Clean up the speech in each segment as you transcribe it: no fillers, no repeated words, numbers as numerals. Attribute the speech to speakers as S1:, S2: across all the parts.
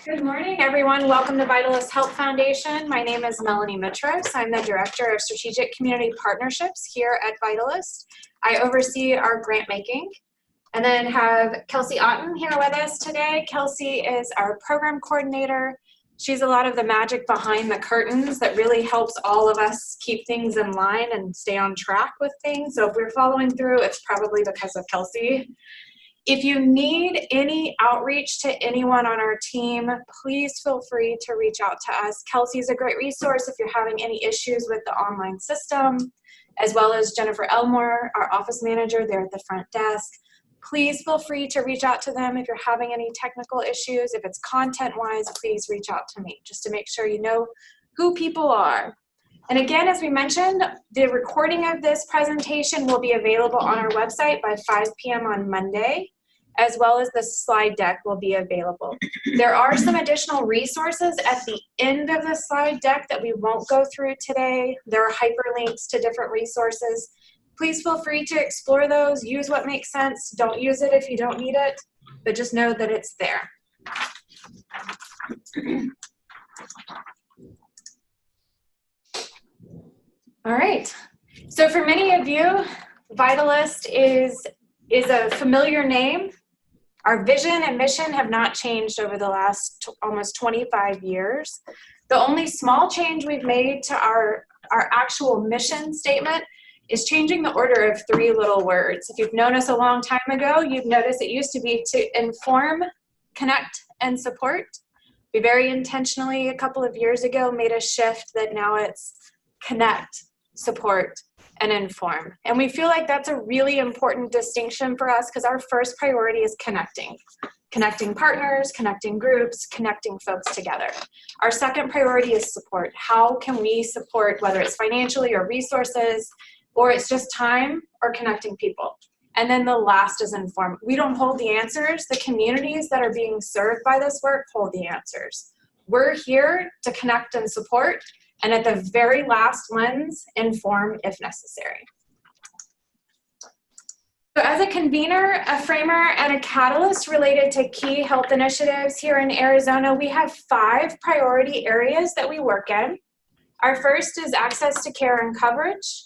S1: Good morning, everyone. Welcome to Vitalyst Health Foundation. My name is Melanie Mitros. I'm the Director of Strategic Community Partnerships here at Vitalyst. I oversee our grant making. And then have Kelsey Otten here with us today. Kelsey is our program coordinator. She's a lot of the magic behind the curtains that really helps all of us keep things in line and stay on track with things. So if we're following through, it's probably because of Kelsey. If you need any outreach to anyone on our team, please feel free to reach out to us. Kelsey is a great resource if you're having any issues with the online system, as well as Jennifer Elmore, our office manager there at the front desk. Please feel free to reach out to them if you're having any technical issues. If it's content-wise, please reach out to me just to make sure you know who people are. And again, as we mentioned, the recording of this presentation will be available on our website by 5 p.m. on Monday, as well as the slide deck will be available. There are some additional resources at the end of the slide deck that we won't go through today. There are hyperlinks to different resources. Please feel free to explore those, use what makes sense. Don't use it if you don't need it, but just know that it's there. All right, so for many of you, Vitalyst is a familiar name. Our vision and mission have not changed over the last almost 25 years. The only small change we've made to our actual mission statement is changing the order of 3 little words. If you've known us a long time ago, you've noticed it used to be to inform, connect, and support. We very intentionally, a couple of years ago, made a shift that now it's connect, support, and inform. And we feel like that's a really important distinction for us because our first priority is connecting. Connecting partners, connecting groups, connecting folks together. Our second priority is support. How can we support, whether it's financially or resources, or it's just time or connecting people? And then the last is inform. We don't hold the answers. The communities that are being served by this work hold the answers. We're here to connect and support, and at the very last lens, inform if necessary. So as a convener, a framer, and a catalyst related to key health initiatives here in Arizona, we have 5 priority areas that we work in. Our first is access to care and coverage.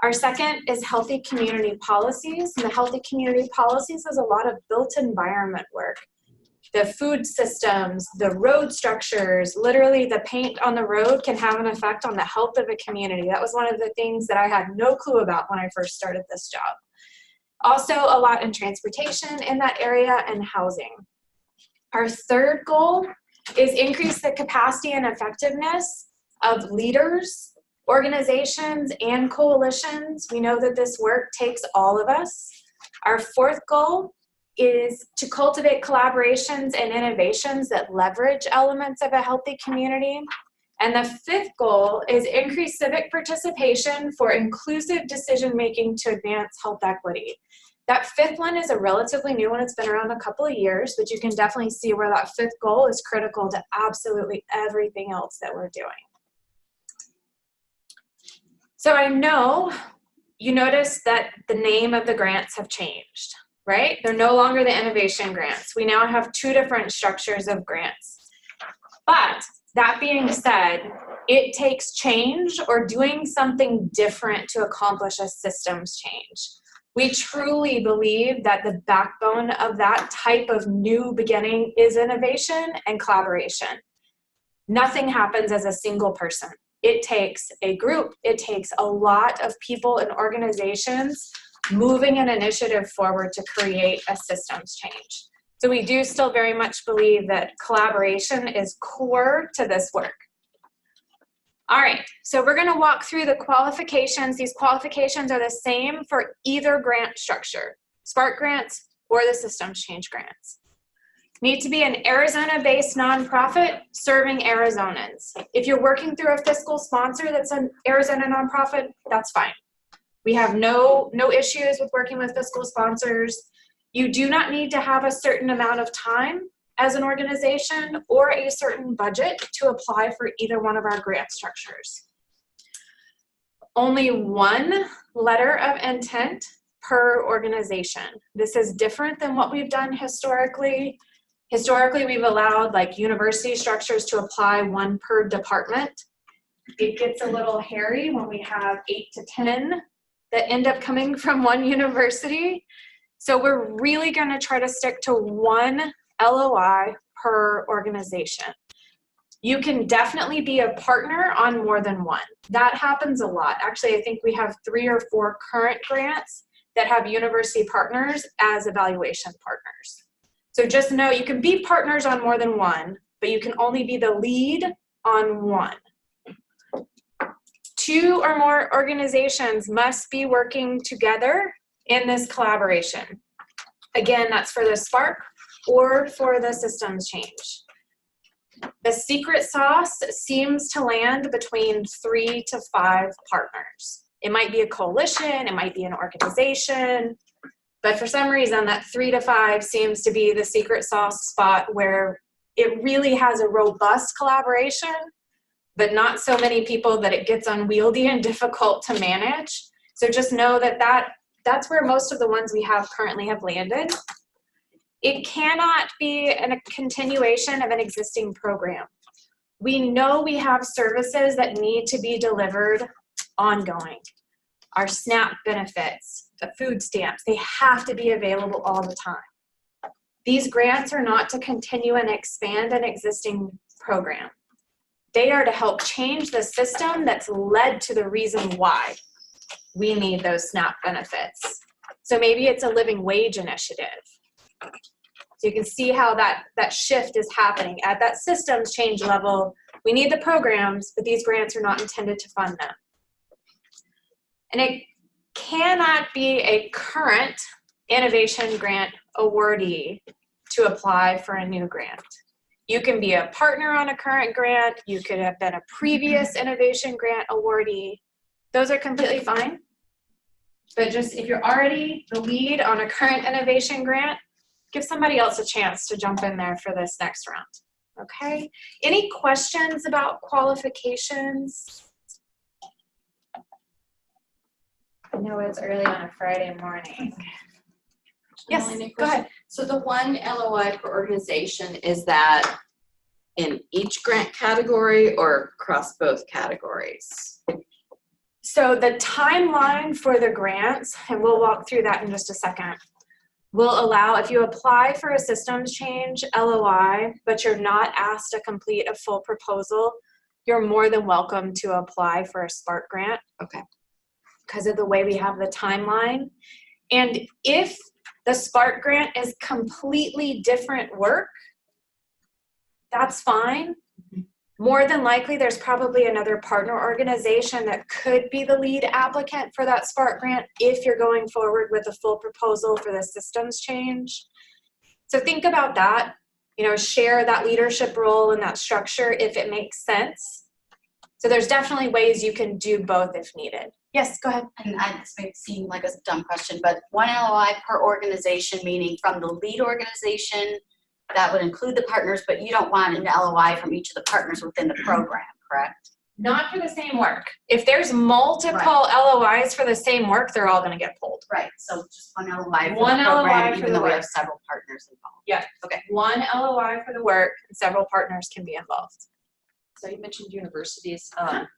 S1: Our second is healthy community policies. And the healthy community policies is a lot of built environment work. The food systems, the road structures, literally the paint on the road can have an effect on the health of a community. That was one of the things that I had no clue about when I first started this job. Also a lot in transportation in that area and housing. Our third goal is increase the capacity and effectiveness of leaders, organizations, and coalitions. We know that this work takes all of us. Our fourth goal is to cultivate collaborations and innovations that leverage elements of a healthy community. And the fifth goal is increase civic participation for inclusive decision-making to advance health equity. That fifth one is a relatively new one. It's been around a couple of years, but you can definitely see where that fifth goal is critical to absolutely everything else that we're doing. So I know you noticed that the name of the grants have changed, right? They're no longer the innovation grants. We now have 2 different structures of grants. But that being said, it takes change or doing something different to accomplish a systems change. We truly believe that the backbone of that type of new beginning is innovation and collaboration. Nothing happens as a single person. It takes a group. It takes a lot of people and organizations moving an initiative forward to create a systems change. So we do still very much believe that collaboration is core to this work. All right, so we're gonna walk through the qualifications. These qualifications are the same for either grant structure, Spark grants or the systems change grants. Need to be an Arizona-based nonprofit serving Arizonans. If you're working through a fiscal sponsor that's an Arizona nonprofit, that's fine. We have no issues with working with fiscal sponsors. You do not need to have a certain amount of time as an organization or a certain budget to apply for either one of our grant structures. Only 1 letter of intent per organization. This is different than what we've done historically. Historically, we've allowed like university structures to apply 1 per department. It gets a little hairy when we have 8 to 10 that end up coming from 1 university. So we're really going to try to stick to 1 LOI per organization. You can definitely be a partner on more than 1. That happens a lot. Actually, I think we have 3 or 4 current grants that have university partners as evaluation partners. So just know you can be partners on more than 1, but you can only be the lead on 1. 2 or more organizations must be working together in this collaboration. Again, that's for the Spark or for the systems change. The secret sauce seems to land between 3 to 5 partners. It might be a coalition, it might be an organization, but for some reason that 3 to 5 seems to be the secret sauce spot where it really has a robust collaboration, but not so many people that it gets unwieldy and difficult to manage. So just know that that's where most of the ones we have currently have landed. It cannot be a continuation of an existing program. We know we have services that need to be delivered ongoing. Our SNAP benefits, the food stamps, they have to be available all the time. These grants are not to continue and expand an existing program. They are to help change the system that's led to the reason why we need those SNAP benefits. So maybe it's a living wage initiative. So you can see how that shift is happening. At that systems change level, we need the programs, but these grants are not intended to fund them. And it cannot be a current innovation grant awardee to apply for a new grant. You can be a partner on a current grant. You could have been a previous innovation grant awardee. Those are completely fine. But just if you're already the lead on a current innovation grant, give somebody else a chance to jump in there for this next round. Okay? Any questions about qualifications? I know it's early on a Friday morning. Yes, go ahead.
S2: So the 1 LOI per organization, is that in each grant category or across both categories?
S1: So the timeline for the grants, and we'll walk through that in just a second, will allow, if you apply for a systems change LOI, but you're not asked to complete a full proposal, you're more than welcome to apply for a Spark grant.
S2: Okay.
S1: Because of the way we have the timeline. And if the Spark grant is completely different work, that's fine. More than likely, there's probably another partner organization that could be the lead applicant for that Spark grant if you're going forward with a full proposal for the systems change. So think about that, share that leadership role and that structure if it makes sense. So there's definitely ways you can do both if needed. Yes, go ahead.
S3: And this may seem like a dumb question, but 1 LOI per organization, meaning from the lead organization, that would include the partners, but you don't want an LOI from each of the partners within the program, correct?
S1: Not for the same work. If there's multiple LOIs for the same work, they're all going to get pulled.
S3: Right. So just 1 LOI for
S1: One
S3: the program,
S1: LOI for
S3: even
S1: the
S3: though we
S1: work.
S3: have several partners involved.
S1: Yeah.
S3: Okay.
S1: 1 LOI for the work, and several partners can be involved.
S4: So you mentioned universities.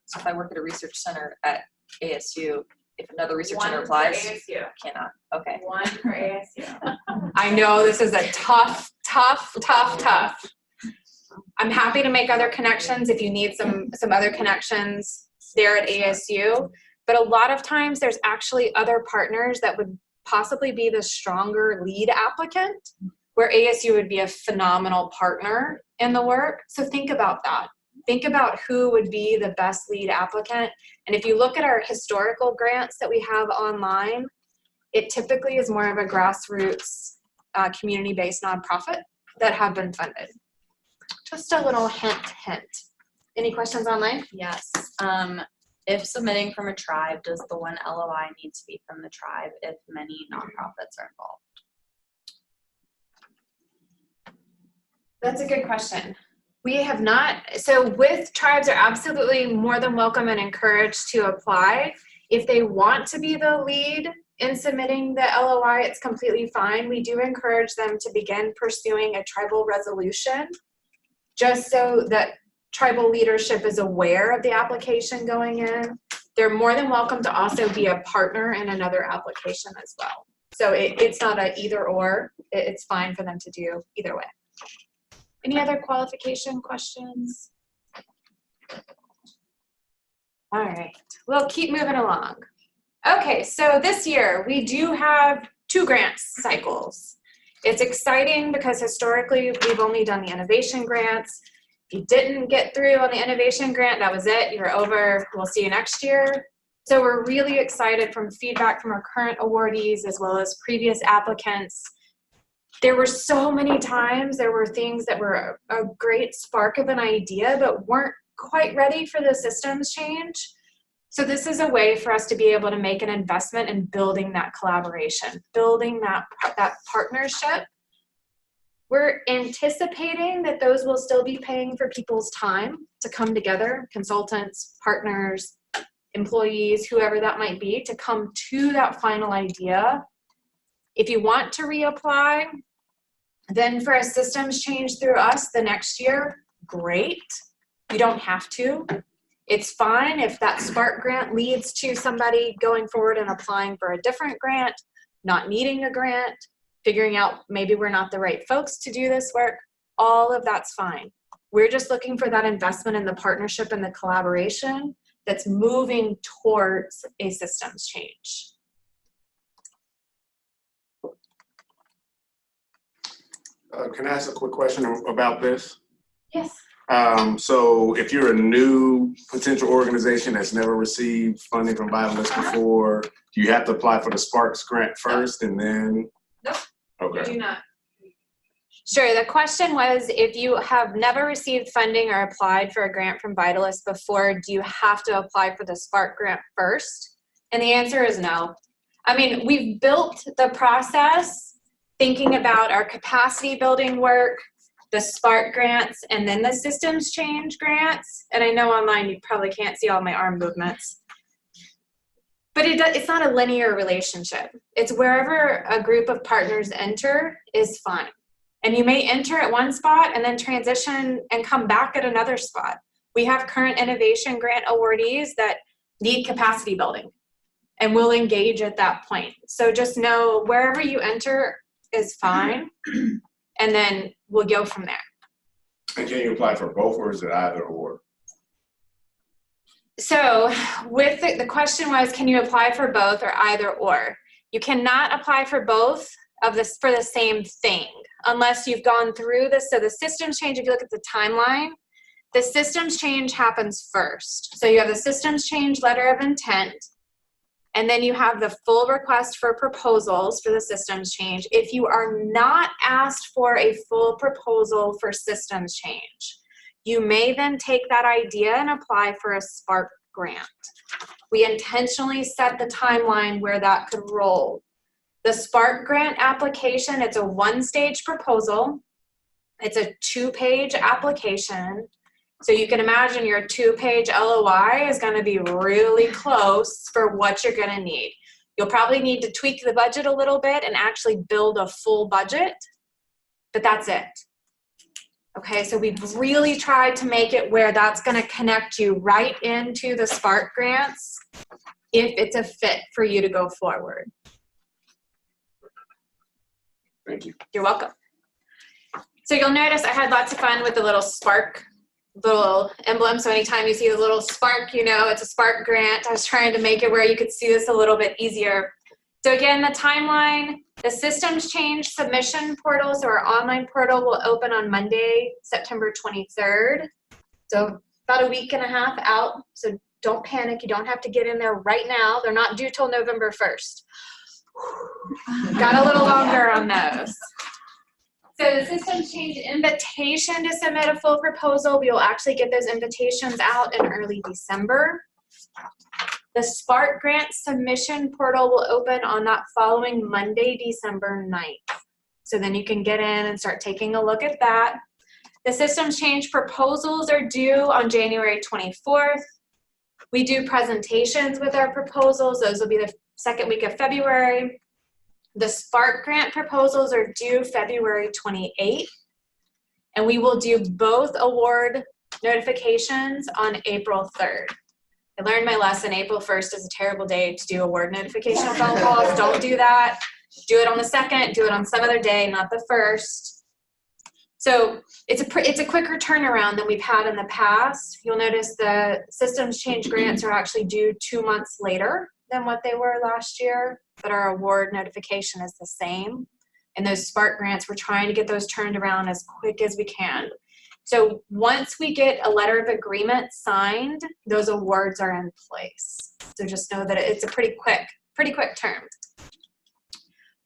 S4: So if I work at a research center at ASU, if another research center applies,
S1: ASU.
S4: cannot. Okay.
S1: 1 for ASU. I know this is a tough. I'm happy to make other connections if you need some other connections there at ASU. But a lot of times there's actually other partners that would possibly be the stronger lead applicant, where ASU would be a phenomenal partner in the work. So think about that. Think about who would be the best lead applicant. And if you look at our historical grants that we have online, it typically is more of a grassroots, community-based nonprofit that have been funded. Just a little hint. Any questions online?
S5: Yes. If submitting from a tribe, does the 1 LOI need to be from the tribe if many nonprofits are involved?
S1: That's a good question. We have not, so with tribes are absolutely more than welcome and encouraged to apply. If they want to be the lead in submitting the LOI, it's completely fine. We do encourage them to begin pursuing a tribal resolution, just so that tribal leadership is aware of the application going in. They're more than welcome to also be a partner in another application as well. So it's not a either or, it's fine for them to do either way. Any other qualification questions? All right, we'll keep moving along. Okay, so this year we do have 2 grant cycles. It's exciting because historically we've only done the innovation grants. If you didn't get through on the innovation grant, that was it, you're over, we'll see you next year. So we're really excited from feedback from our current awardees as well as previous applicants. There were so many times there were things that were a great spark of an idea but weren't quite ready for the systems change. So this is a way for us to be able to make an investment in building that collaboration, building that partnership. We're anticipating that those will still be paying for people's time to come together, consultants, partners, employees, whoever that might be, to come to that final idea. If you want to reapply, then for a systems change through us the next year, great. You don't have to. It's fine if that Spark grant leads to somebody going forward and applying for a different grant, not needing a grant, figuring out maybe we're not the right folks to do this work. All of that's fine. We're just looking for that investment in the partnership and the collaboration that's moving towards a systems change.
S6: Can I ask a quick question about this?
S1: Yes.
S6: So if you're a new potential organization that's never received funding from Vitalyst before, do you have to apply for the Sparks grant first and then?
S1: Nope.
S6: Okay.
S1: Do not. Sure, the question was, if you have never received funding or applied for a grant from Vitalyst before, do you have to apply for the Spark grant first? And the answer is no. I mean, we've built the process thinking about our capacity building work, the Spark grants, and then the systems change grants. And I know online you probably can't see all my arm movements. But it's not a linear relationship. It's wherever a group of partners enter is fine. And you may enter at one spot and then transition and come back at another spot. We have current innovation grant awardees that need capacity building, and we'll engage at that point. So just know wherever you enter is fine, and then we'll go from there.
S6: And can you apply for both, or is it either or?
S1: So with the question was, can you apply for both or either or? You cannot apply for both of this for the same thing unless you've gone through this. So the systems change, if you look at the timeline, the systems change happens first. So you have the systems change letter of intent, and then you have the full request for proposals for the systems change. If you are not asked for a full proposal for systems change, you may then take that idea and apply for a Spark grant. We intentionally set the timeline where that could roll. The Spark grant application, it's a 1-stage proposal. It's a 2-page application. So you can imagine your 2-page LOI is going to be really close for what you're going to need. You'll probably need to tweak the budget a little bit and actually build a full budget, but that's it. Okay, so we've really tried to make it where that's going to connect you right into the Spark grants if it's a fit for you to go forward.
S6: Thank you.
S1: You're welcome. So you'll notice I had lots of fun with the little Spark little emblem. So anytime you see the little Spark, you know it's a Spark grant. I was trying to make it where you could see this a little bit easier. So again, the timeline, the systems change submission portal, so our online portal will open on Monday, September 23rd. So about a week and a half out. So don't panic. You don't have to get in there right now. They're not due till November 1st. Got a little longer on those. So the systems change invitation to submit a full proposal. We will actually get those invitations out in early December. The Spark grant submission portal will open on that following Monday, December 9th. So then you can get in and start taking a look at that. The systems change proposals are due on January 24th. We do presentations with our proposals. Those will be the second week of February. The Spark grant proposals are due February 28th, and we will do both award notifications on April 3rd. I learned my lesson. April 1st is a terrible day to do award notification phone calls. Don't do that. Do it on the 2nd, do it on some other day, not the 1st. So it's a quicker turnaround than we've had in the past. You'll notice the systems change grants are actually due 2 months later than what they were last year, but our award notification is the same. And those Spark grants, we're trying to get those turned around as quick as we can. So once we get a letter of agreement signed, those awards are in place. So just know that it's a pretty quick term.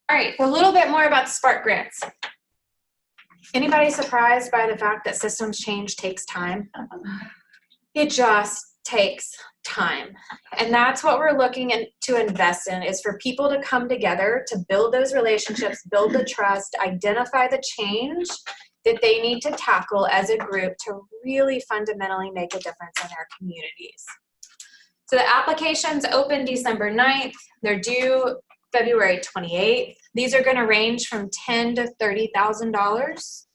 S1: All right, a little bit more about Spark grants. Anybody surprised by the fact that systems change takes time? It just takes time. And that's what we're looking to invest in, is for people to come together to build those relationships, build the trust, identify the change that they need to tackle as a group to really fundamentally make a difference in their communities. So the applications open December 9th. They're due February 28th. These are going to range from $10,000 to $30,000.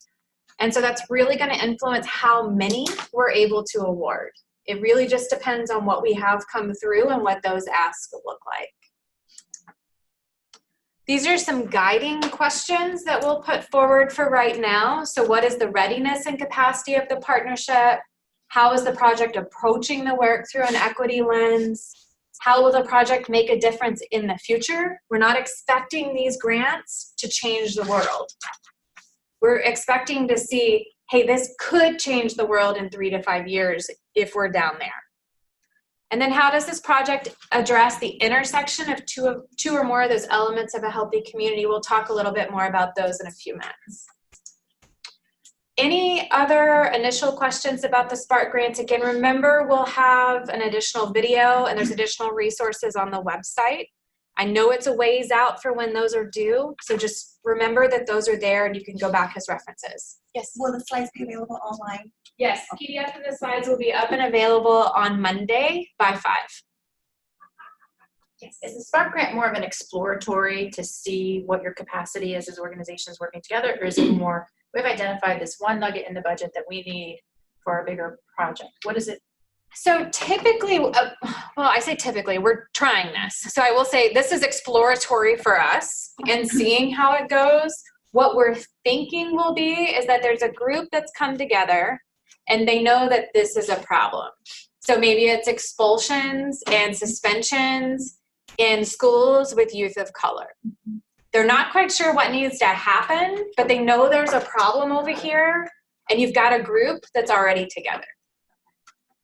S1: And so that's really going to influence how many we're able to award. It really just depends on what we have come through and what those asks look like. These are some guiding questions that we'll put forward for right now. So what is the readiness and capacity of the partnership? How is the project approaching the work through an equity lens? How will the project make a difference in the future? We're not expecting these grants to change the world. We're expecting to see, hey, this could change the world in 3 to 5 years if we're down there. And then how does this project address the intersection of two or more of those elements of a healthy community? We'll talk a little bit more about those in a few minutes. Any other initial questions about the Spark grants? Again, remember, we'll have an additional video and there's additional resources on the website. I know it's a ways out for when those are due, so just remember that those are there and you can go back as references. Yes?
S7: Will the slides be available online?
S1: Yes, PDF of the slides will be up and available on Monday by 5. Yes.
S8: Is the Spark grant more of an exploratory to see what your capacity is as organizations working together, or is it more, we've identified this one nugget in the budget that we need for a bigger project? What is it?
S1: So typically, well, I say typically, we're trying this. So I will say this is exploratory for us and seeing how it goes. What we're thinking will be is that there's a group that's come together and they know that this is a problem. So maybe it's expulsions and suspensions in schools with youth of color. They're not quite sure what needs to happen, but they know there's a problem over here and you've got a group that's already together.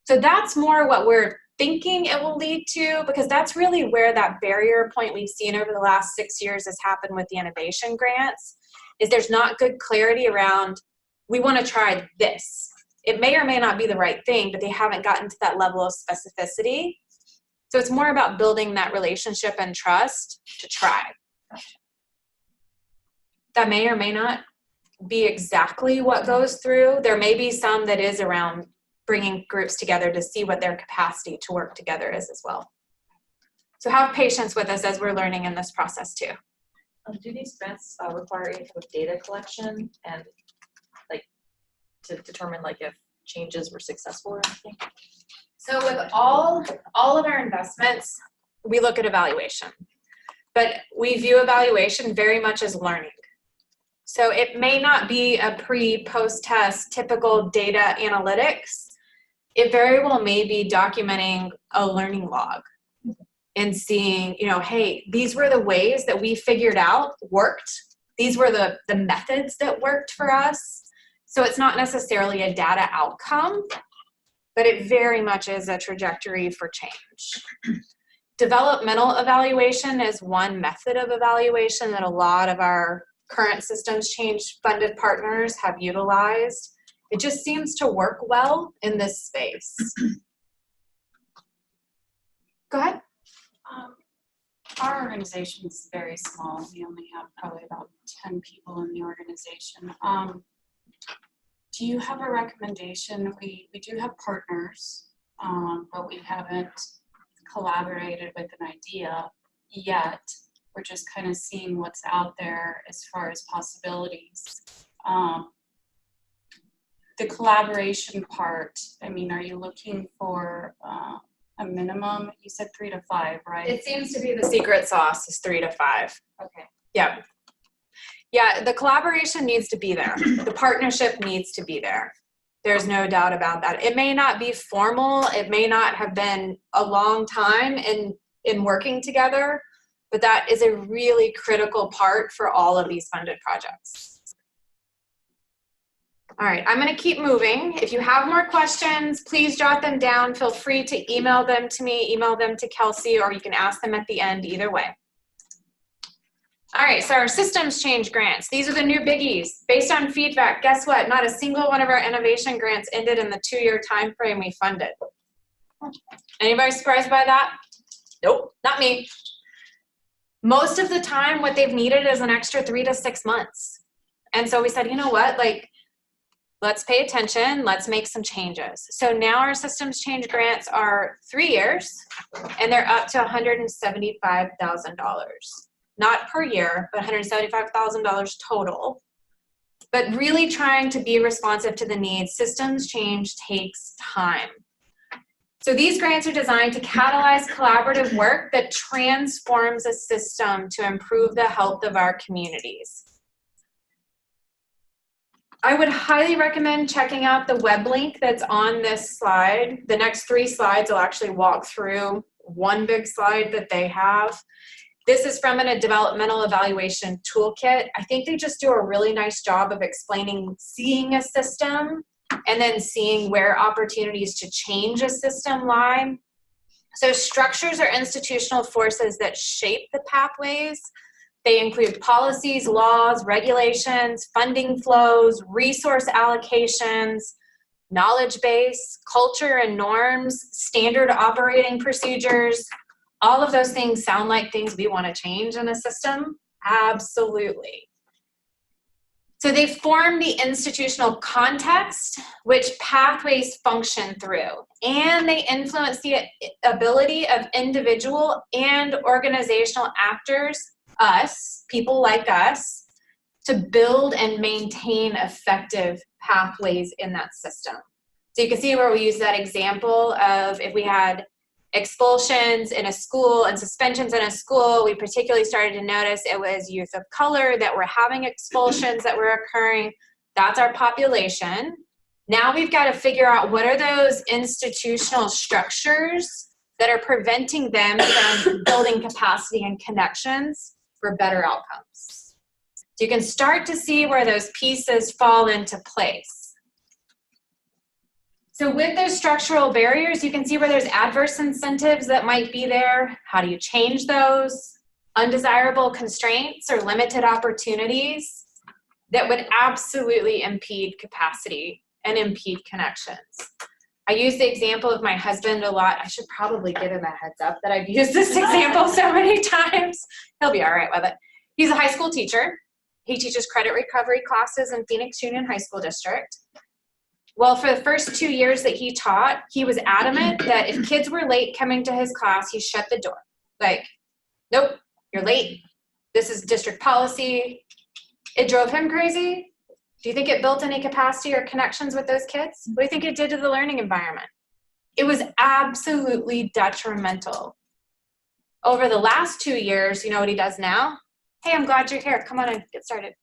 S1: So that's more what we're thinking it will lead to, because that's really where that barrier point we've seen over the last 6 years has happened with the innovation grants, is there's not good clarity around, we want to try this. It may or may not be the right thing, but they haven't gotten to that level of specificity. So it's more about building that relationship and trust to try. That may or may not be exactly what goes through. There may be some that is around bringing groups together to see what their capacity to work together is as well. So have patience with us as we're learning in this process too.
S4: Do these grants require any type of data collection and like to determine like if changes were successful or anything?
S1: So with all of our investments, we look at evaluation, but we view evaluation very much as learning. So it may not be a pre-post test typical data analytics. It very well may be documenting a learning log and seeing, you know, hey, these were the ways that we figured out worked. These were the methods that worked for us. So it's not necessarily a data outcome, but it very much is a trajectory for change. Developmental evaluation is one method of evaluation that a lot of our current systems change funded partners have utilized. It just seems to work well in this space. Go ahead.
S9: Our organization is very small. We only have probably about 10 people in the organization. Do you have a recommendation? We do have partners, but we haven't collaborated with an idea. yet. We're just kind of seeing what's out there as far as possibilities. The collaboration part, I mean, are you looking for a minimum? You said 3 to 5, right?
S1: It seems to be the secret sauce is 3 to 5.
S9: Okay.
S1: Yeah. Yeah, the collaboration needs to be there. The partnership needs to be there. There's no doubt about that. It may not be formal. It may not have been a long time in working together, but that is a really critical part for all of these funded projects. All right, I'm going to keep moving. If you have more questions, please jot them down. Feel free to email them to me, email them to Kelsey, or you can ask them at the end, either way. All right, so our systems change grants. These are the new biggies. Based on feedback, guess what? Not a single one of our innovation grants ended in the 2-year time frame we funded. Anybody surprised by that? Nope, not me. Most of the time, what they've needed is an extra 3 to 6 months. And so we said, you know what, like, let's pay attention, let's make some changes. So now our systems change grants are 3 years, and they're up to $175,000. Not per year, but $175,000 total. But really trying to be responsive to the needs. Systems change takes time. So these grants are designed to catalyze collaborative work that transforms a system to improve the health of our communities. I would highly recommend checking out the web link that's on this slide. The next 3 slides will actually walk through one big slide that they have. This is from a developmental evaluation toolkit. I think they just do a really nice job of explaining seeing a system and then seeing where opportunities to change a system lie. So structures are institutional forces that shape the pathways. They include policies, laws, regulations, funding flows, resource allocations, knowledge base, culture and norms, standard operating procedures. All of those things sound like things we want to change in a system. Absolutely. So they form the institutional context which pathways function through, and they influence the ability of individual and organizational actors, us, people like us, to build and maintain effective pathways in that system. So you can see where we use that example of if we had expulsions in a school and suspensions in a school, we particularly started to notice it was youth of color that were having expulsions that were occurring. That's our population. Now we've got to figure out what are those institutional structures that are preventing them from building capacity and connections for better outcomes. So you can start to see where those pieces fall into place. So with those structural barriers, you can see where there's adverse incentives that might be there. How do you change those? Undesirable constraints or limited opportunities that would absolutely impede capacity and impede connections. I use the example of my husband a lot. I should probably give him a heads up that I've used this example so many times. He'll be all right with it. He's a high school teacher. He teaches credit recovery classes in Phoenix Union High School District. Well, for the first 2 years that he taught, he was adamant that if kids were late coming to his class, he shut the door. Like, nope, you're late. This is district policy. It drove him crazy. Do you think it built any capacity or connections with those kids? What do you think it did to the learning environment? It was absolutely detrimental. Over the last 2 years, you know what he does now? Hey, I'm glad you're here. Come on in, get started.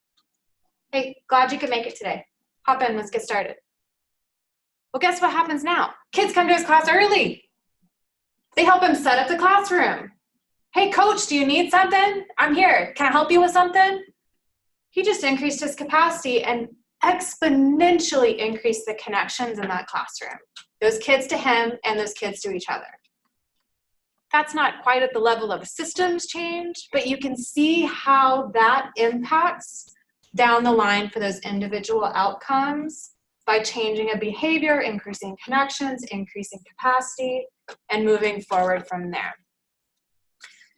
S1: Hey, glad you could make it today. Hop in, let's get started. Well, guess what happens now? Kids come to his class early. They help him set up the classroom. Hey, coach, do you need something? I'm here. Can I help you with something? He just increased his capacity and exponentially increased the connections in that classroom. Those kids to him and those kids to each other. That's not quite at the level of a systems change, but you can see how that impacts down the line for those individual outcomes by changing a behavior, increasing connections, increasing capacity, and moving forward from there.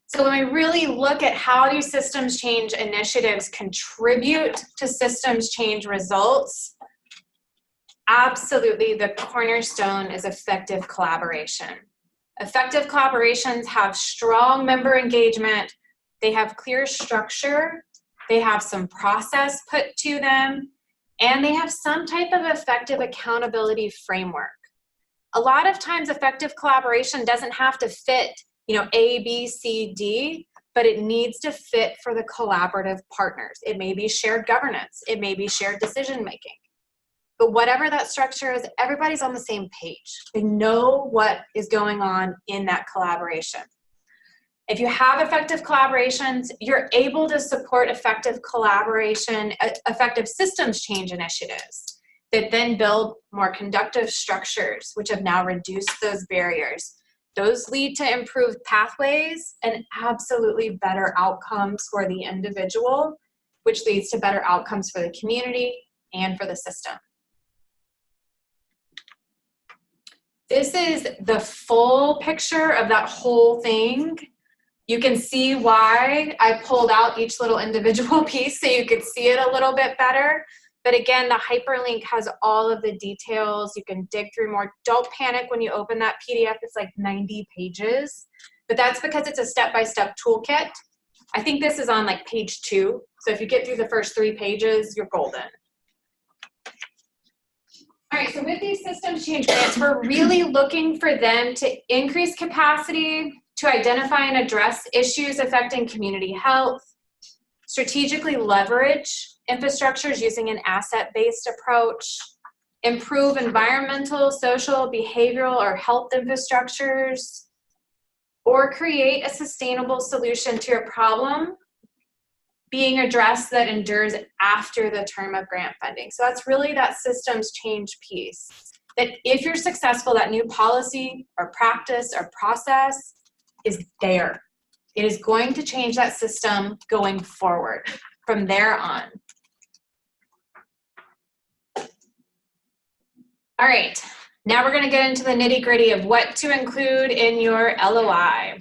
S1: So when we really look at how do systems change initiatives contribute to systems change results, absolutely the cornerstone is effective collaboration. Effective collaborations have strong member engagement, they have clear structure, they have some process put to them, and they have some type of effective accountability framework. A lot of times effective collaboration doesn't have to fit, A, B, C, D, but it needs to fit for the collaborative partners. It may be shared governance, it may be shared decision making. But whatever that structure is, everybody's on the same page. They know what is going on in that collaboration. If you have effective collaborations, you're able to support effective collaboration, effective systems change initiatives that then build more conductive structures, which have now reduced those barriers. Those lead to improved pathways and absolutely better outcomes for the individual, which leads to better outcomes for the community and for the system. This is the full picture of that whole thing. You can see why I pulled out each little individual piece so you could see it a little bit better. But again, the hyperlink has all of the details. You can dig through more. Don't panic when you open that PDF. It's like 90 pages. But that's because it's a step-by-step toolkit. I think this is on like page 2. So if you get through the first 3 pages, you're golden. All right, so with these systems change grants, we're really looking for them to increase capacity, to identify and address issues affecting community health, strategically leverage infrastructures using an asset-based approach, improve environmental, social, behavioral, or health infrastructures, or create a sustainable solution to a problem being addressed that endures after the term of grant funding. So that's really that systems change piece. That if you're successful, that new policy or practice or process is there. It is going to change that system going forward from there on. All right, now we're gonna get into the nitty-gritty of what to include in your LOI.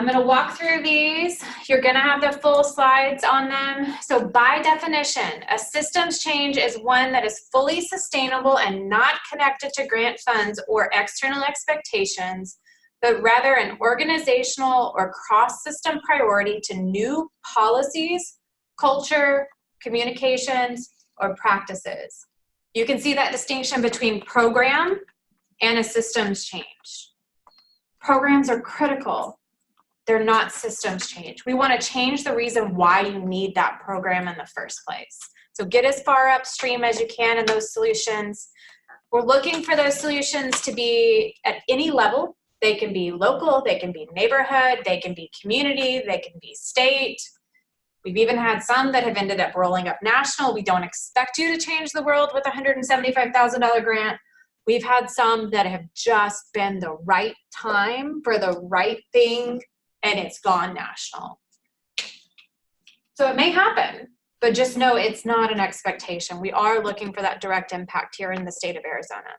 S1: I'm gonna walk through these. You're gonna have the full slides on them. So by definition, a systems change is one that is fully sustainable and not connected to grant funds or external expectations, but rather an organizational or cross-system priority to new policies, culture, communications, or practices. You can see that distinction between program and a systems change. Programs are critical. They're not systems change. We want to change the reason why you need that program in the first place. So get as far upstream as you can in those solutions. We're looking for those solutions to be at any level. They can be local, they can be neighborhood, they can be community, they can be state. We've even had some that have ended up rolling up national. We don't expect you to change the world with a $175,000 grant. We've had some that have just been the right time for the right thing, and it's gone national. So it may happen, but just know it's not an expectation. We are looking for that direct impact here in the state of Arizona.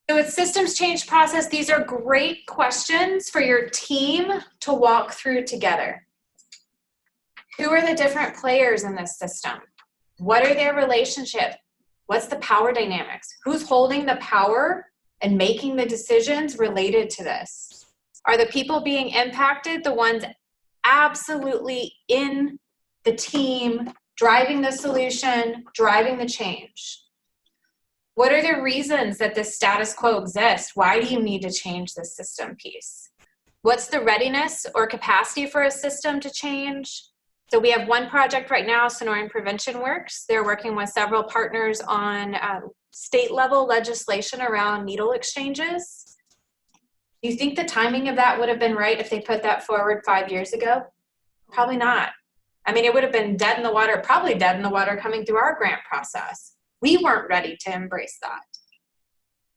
S1: So with systems change process, these are great questions for your team to walk through together. Who are the different players in this system? What are their relationships? What's the power dynamics? Who's holding the power and making the decisions related to this? Are the people being impacted the ones absolutely in the team, driving the solution, driving the change? What are the reasons that this status quo exists? Why do you need to change this system piece? What's the readiness or capacity for a system to change? So we have one project right now, Sonoran Prevention Works. They're working with several partners on state level legislation around needle exchanges. Do you think the timing of that would have been right if they put that forward 5 years ago? Probably not. I mean, it would have been dead in the water, probably dead in the water coming through our grant process. We weren't ready to embrace that.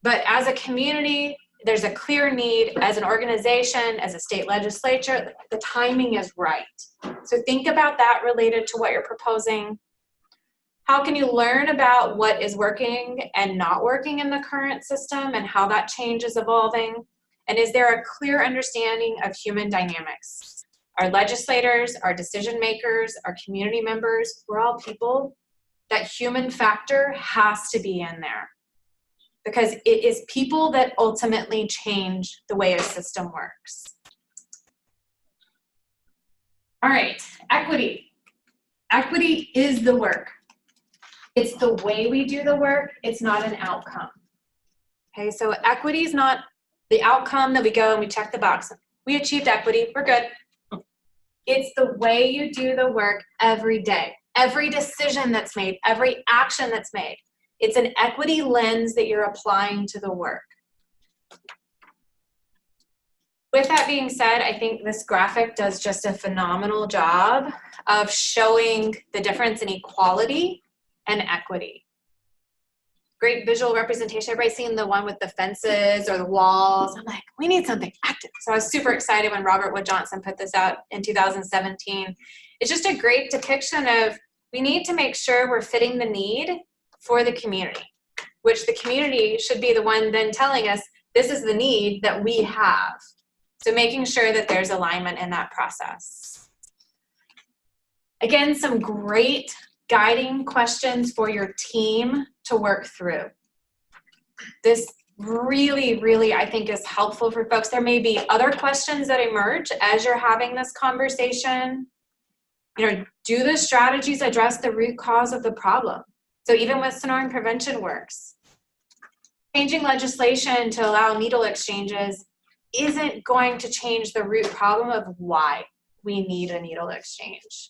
S1: But as a community, there's a clear need. As an organization, as a state legislature, the timing is right. So think about that related to what you're proposing. How can you learn about what is working and not working in the current system and how that change is evolving? And is there a clear understanding of human dynamics? Our legislators, our decision makers, our community members, we're all people. That human factor has to be in there. because it is people that ultimately change the way a system works. All right, equity. Equity is the work. It's the way we do the work, it's not an outcome. Okay, so equity is not the outcome that we go and we check the box. We achieved equity, we're good. It's the way you do the work every day. Every decision that's made, every action that's made. It's an equity lens that you're applying to the work. With that being said, I think this graphic does just a phenomenal job of showing the difference in equality and equity. Great visual representation. Everybody's seen the one with the fences or the walls. I'm like, we need something active. So I was super excited when Robert Wood Johnson put this out in 2017. It's just a great depiction of we need to make sure we're fitting the need for the community, which the community should be the one then telling us this is the need that we have. So making sure that there's alignment in that process. Again, some great guiding questions for your team to work through. This really, I think is helpful for folks. There may be other questions that emerge as you're having this conversation. You know, do the strategies address the root cause of the problem? So even with snoring prevention works. Changing legislation to allow needle exchanges isn't going to change the root problem of why we need a needle exchange.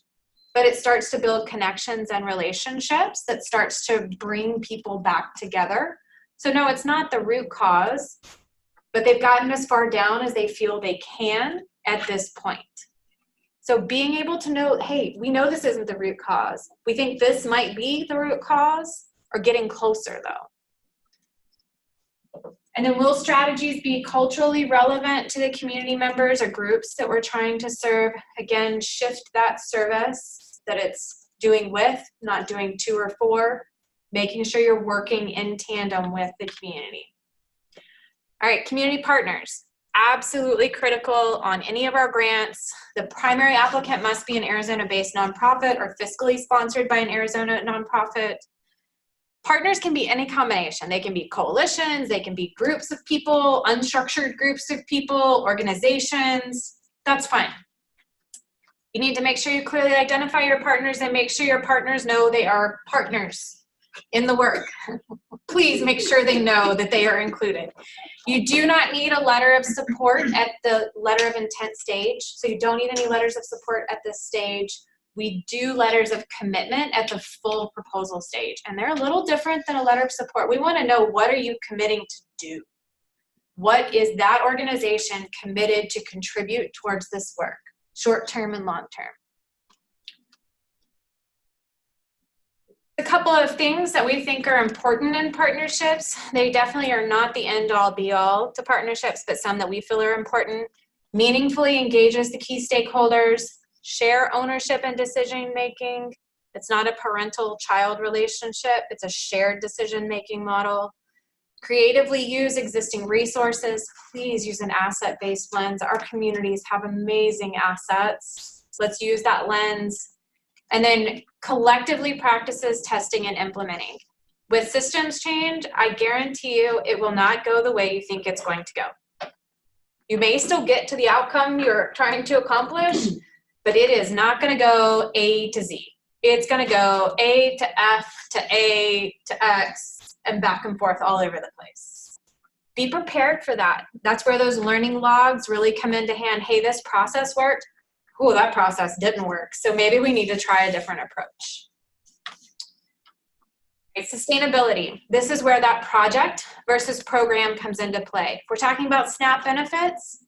S1: But it starts to build connections and relationships that starts to bring people back together. So no, it's not the root cause, but they've gotten as far down as they feel they can at this point. So being able to know, hey, we know this isn't the root cause. We think this might be the root cause, or getting closer though. And then will strategies be culturally relevant to the community members or groups that we're trying to serve? Again, shift that service that it's doing with, not doing to or for, making sure you're working in tandem with the community. All right, community partners. Absolutely critical on any of our grants. The primary applicant must be an Arizona-based nonprofit or fiscally sponsored by an Arizona nonprofit. Partners can be any combination. They can be coalitions, they can be groups of people, unstructured groups of people, organizations. That's fine. You need to make sure you clearly identify your partners and make sure your partners know they are partners in the work. Please make sure they know that they are included. You do not need a letter of support at the letter of intent stage, so you don't need any letters of support at this stage. We do letters of commitment at the full proposal stage, and they're a little different than a letter of support. We want to know, what are you committing to do? What is that organization committed to contribute towards this work, short-term and long-term? A couple of things that we think are important in partnerships. They definitely are not the end-all be-all to partnerships, but some that we feel are important. Meaningfully engages the key stakeholders. Share ownership and decision-making. It's not a parental-child relationship. It's a shared decision-making model. Creatively use existing resources. Please use an asset-based lens. Our communities have amazing assets. So let's use that lens. And then collectively practices testing and implementing. With systems change, I guarantee you it will not go the way you think it's going to go. You may still get to the outcome you're trying to accomplish, but it is not going to go A to Z. It's going to go A to F to A to X and back and forth all over the place. Be prepared for that. That's where those learning logs really come into hand. Hey, this process worked. Oh, that process didn't work. So maybe we need to try a different approach. Okay, sustainability. This is where that project versus program comes into play. If we're talking about SNAP benefits,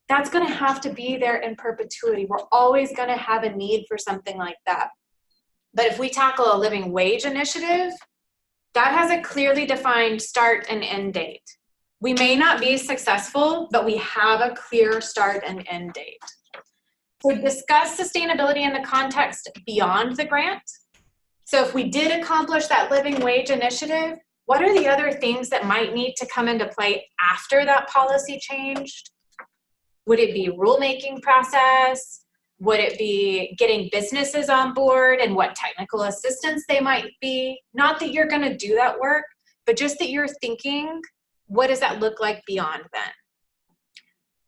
S1: that's going to have to be there in perpetuity. We're always going to have a need for something like that. But if we tackle a living wage initiative, that has a clearly defined start and end date. We may not be successful, but we have a clear start and end date. So discuss sustainability in the context beyond the grant. So if we did accomplish that living wage initiative, what are the other things that might need to come into play after that policy changed? Would it be rulemaking process? Would it be getting businesses on board and what technical assistance they might be? Not that you're going to do that work, but just that you're thinking, what does that look like beyond then?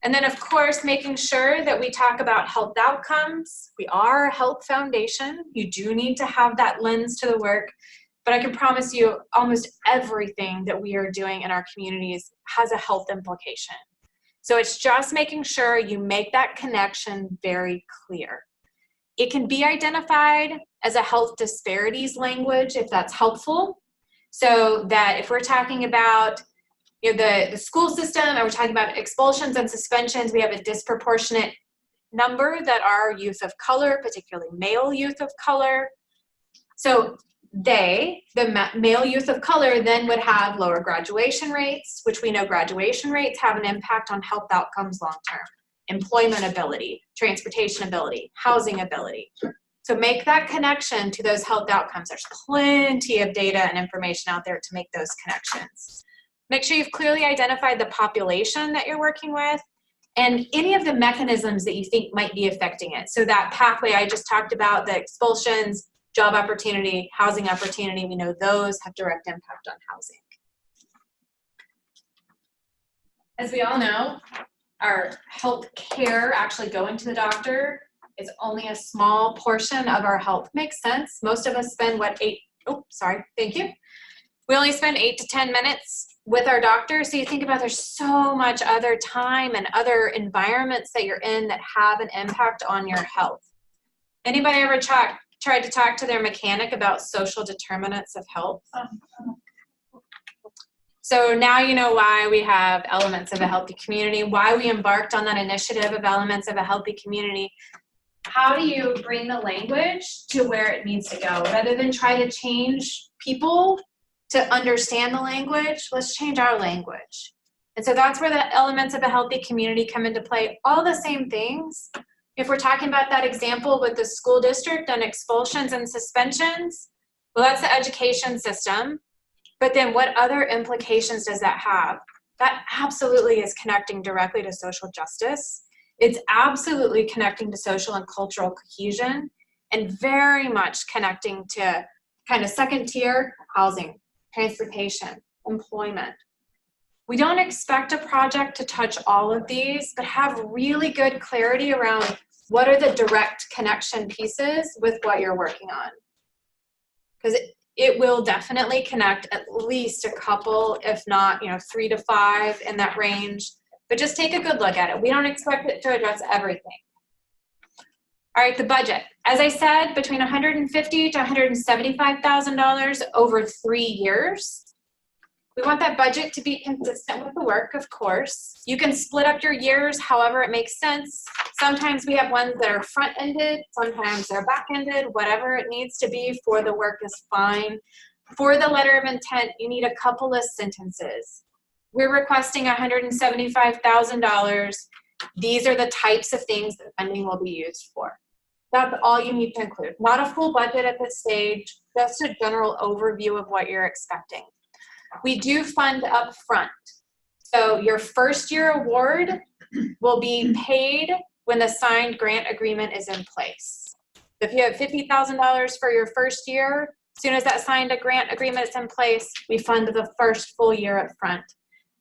S1: And then, of course, making sure that we talk about health outcomes. We are a health foundation. You do need to have that lens to the work, but I can promise you almost everything that we are doing in our communities has a health implication. So it's just making sure you make that connection very clear. It can be identified as a health disparities language if that's helpful. So that if we're talking about the school system and we're talking about expulsions and suspensions, we have a disproportionate number that are youth of color, particularly male youth of color. So the male youth of color then would have lower graduation rates, which we know graduation rates have an impact on health outcomes long-term, employment ability, transportation ability, housing ability. So make that connection to those health outcomes. There's plenty of data and information out there to make those connections. Make sure you've clearly identified the population that you're working with and any of the mechanisms that you think might be affecting it. So that pathway I just talked about, the expulsions, job opportunity, housing opportunity, we know those have direct impact on housing. As we all know, our health care, actually going to the doctor, is only a small portion of our health. Makes sense. Most of us spend we only spend 8 to 10 minutes with our doctor. So you think about there's so much other time and other environments that you're in that have an impact on your health. Anybody ever tried to talk to their mechanic about social determinants of health? So now you know why we have Elements of a Healthy Community, why we embarked on that initiative of Elements of a Healthy Community. How do you bring the language to where it needs to go? Rather than try to change people to understand the language, let's change our language. And so that's where the Elements of a Healthy Community come into play. All the same things. If we're talking about that example with the school district and expulsions and suspensions, well, that's the education system. But then what other implications does that have? That absolutely is connecting directly to social justice. It's absolutely connecting to social and cultural cohesion and very much connecting to kind of second tier housing, transportation, employment. We don't expect a project to touch all of these, but have really good clarity around what are the direct connection pieces with what you're working on. Because it will definitely connect at least a couple, if not 3 to 5 in that range. But just take a good look at it. We don't expect it to address everything. All right, the budget. As I said, between $150,000 to $175,000 over 3 years. We want that budget to be consistent with the work, of course. You can split up your years however it makes sense. Sometimes we have ones that are front-ended, sometimes they're back-ended. Whatever it needs to be for the work is fine. For the letter of intent, you need a couple of sentences. We're requesting $175,000. These are the types of things that funding will be used for. That's all you need to include. Not a full budget at this stage, just a general overview of what you're expecting. We do fund up front. So your first year award will be paid when the signed grant agreement is in place. If you have $50,000 for your first year, as soon as that signed grant agreement is in place, we fund the first full year up front.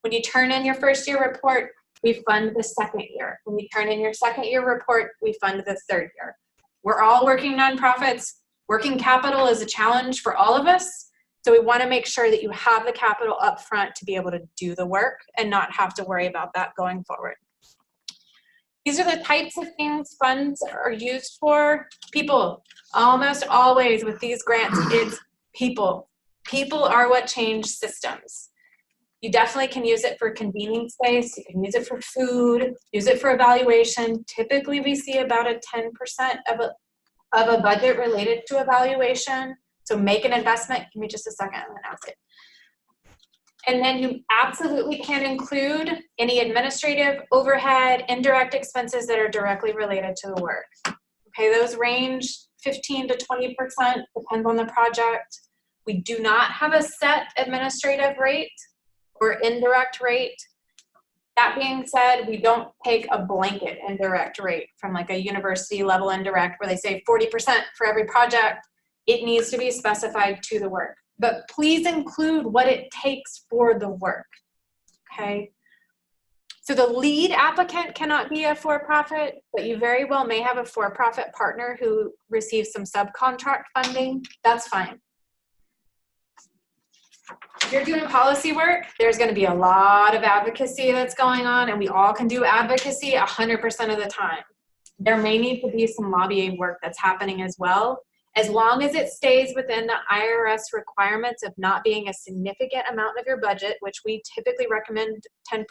S1: When you turn in your first year report, we fund the second year. When you turn in your second year report, we fund the third year. We're all working nonprofits. Working capital is a challenge for all of us. So we want to make sure that you have the capital up front to be able to do the work and not have to worry about that going forward. These are the types of things funds are used for. People, almost always with these grants, it's people. People are what change systems. You definitely can use it for convening space. You can use it for food, use it for evaluation. Typically we see about a 10% of a budget related to evaluation. So make an investment. Give me just a second, I'm gonna announce it. And then you absolutely can include any administrative, overhead, indirect expenses that are directly related to the work. Okay, those range 15 to 20%, depends on the project. We do not have a set administrative rate or indirect rate. That being said, we don't take a blanket indirect rate from like a university level indirect where they say 40% for every project. It needs to be specified to the work. but please include what it takes for the work, okay? So the lead applicant cannot be a for-profit, but you very well may have a for-profit partner who receives some subcontract funding. That's fine. If you're doing policy work, there's going to be a lot of advocacy that's going on, and we all can do advocacy 100% of the time. There may need to be some lobbying work that's happening as well, as long as it stays within the IRS requirements of not being a significant amount of your budget, which we typically recommend 10%.